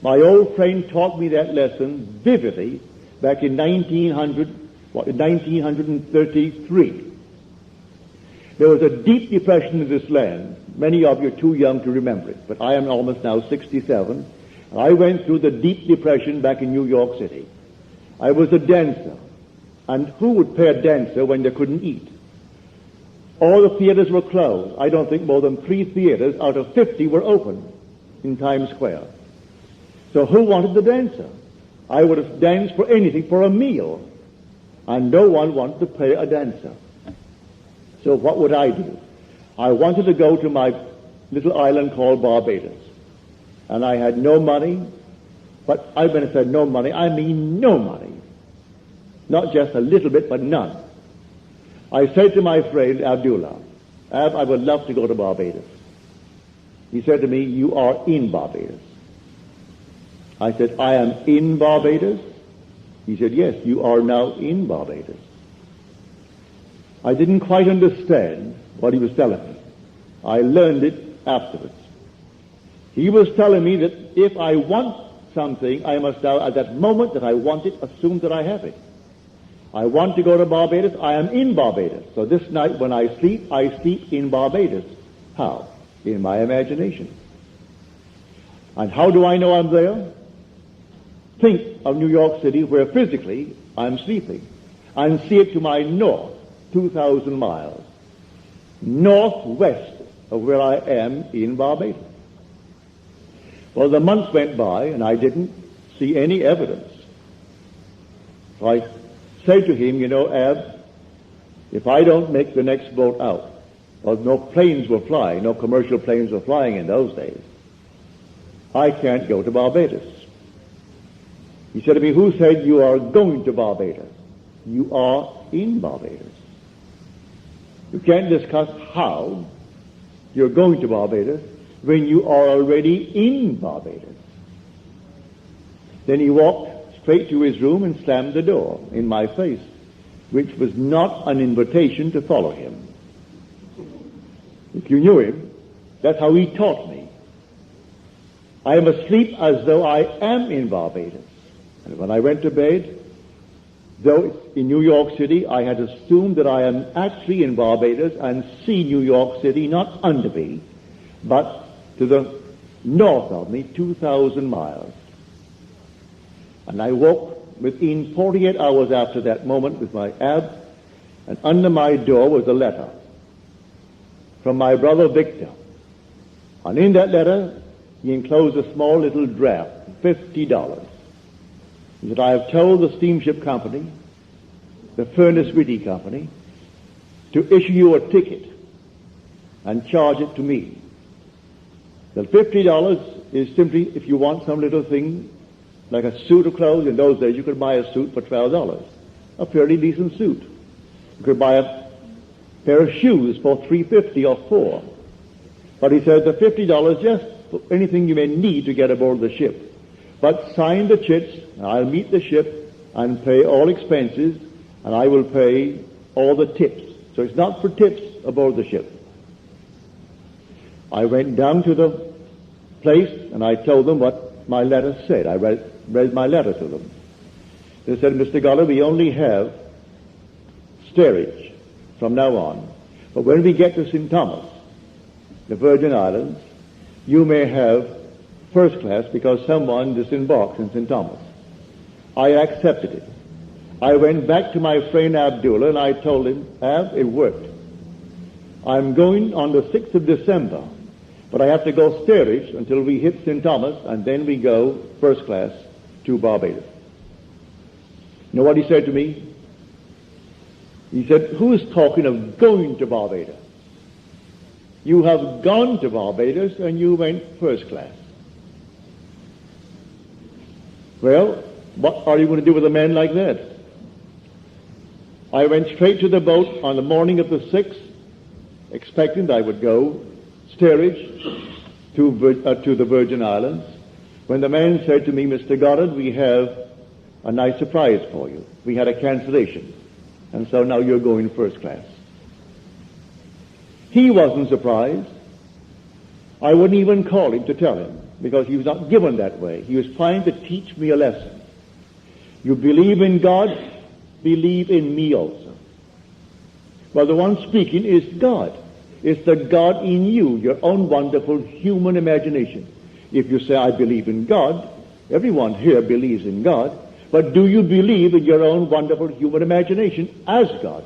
My old friend taught me that lesson vividly back in 1933. There was a deep depression in this land. Many of you are too young to remember it, but I am almost now 67. And I went through the deep depression back in New York City. I was a dancer. And who would pay a dancer when they couldn't eat? All the theaters were closed. I don't think more than 3 theaters out of 50 were open in Times Square. So who wanted the dancer? I would have danced for anything, for a meal. And no one wanted to pay a dancer. So what would I do? I wanted to go to my little island called Barbados. And I had no money. But when I said no money, I mean no money. Not just a little bit, but none. I said to my friend Abdullah, Ab, I would love to go to Barbados. He said to me, you are in Barbados. I said, I am in Barbados? He said, yes, you are now in Barbados. I didn't quite understand what he was telling me. I learned it afterwards. He was telling me that if I want something, I must now, at that moment that I want it, assume that I have it. I want to go to Barbados, I am in Barbados. So this night when I sleep in Barbados. How? In my imagination. And how do I know I'm there? Think of New York City where physically I'm sleeping. And see it to my north, 2,000 miles. Northwest of where I am in Barbados. Well, the months went by and I didn't see any evidence. So I said to him, you know, Ab, if I don't make the next boat out, well, no planes were flying, no commercial planes were flying in those days, I can't go to Barbados. He said to me, who said you are going to Barbados? You are in Barbados. You can't discuss how you're going to Barbados when you are already in Barbados. Then he walked straight to his room and slammed the door in my face, which was not an invitation to follow him. If you knew him, that's how he taught me. I am asleep as though I am in Barbados. And when I went to bed, though it's in New York City, I had assumed that I am actually in Barbados and see New York City not under me, but to the north of me, 2,000 miles. And I woke within 48 hours after that moment with my Ab, and under my door was a letter from my brother Victor. And in that letter, he enclosed a small little draft, $50. He said, I have told the steamship company, the Furnace Whitty Company, to issue you a ticket and charge it to me. The $50 is simply if you want some little thing like a suit of clothes. In those days you could buy a suit for $12, a fairly decent suit. You could buy a pair of shoes for $3.50 or $4. But he said the $50 just for anything you may need to get aboard the ship. But sign the chits, and I'll meet the ship and pay all expenses, and I will pay all the tips. So it's not for tips aboard the ship. I went down to the place and I told them what my letter said. I read my letter to them. They said, Mr. Goddard, we only have steerage from now on. But when we get to St. Thomas, the Virgin Islands, you may have first class because someone disembarked in St. Thomas. I accepted it. I went back to my friend Abdullah and I told him, Ab, it worked. I'm going on the 6th of December, but I have to go steerage until we hit St. Thomas, and then we go first class to Barbados. You know what he said to me? He said, who's talking of going to Barbados? You have gone to Barbados and you went first class. Well, what are you going to do with a man like that? I went straight to the boat on the morning of the 6th, expecting I would go steerage to the Virgin Islands, when the man said to me, Mr. Goddard, we have a nice surprise for you. We had a cancellation, and so now you're going first class. He wasn't surprised. I wouldn't even call him to tell him, because he was not given that way. He was trying to teach me a lesson. You believe in God, believe in me also. Well, the one speaking is God. It's the God in you, your own wonderful human imagination. If you say, I believe in God, everyone here believes in God, but do you believe in your own wonderful human imagination as God?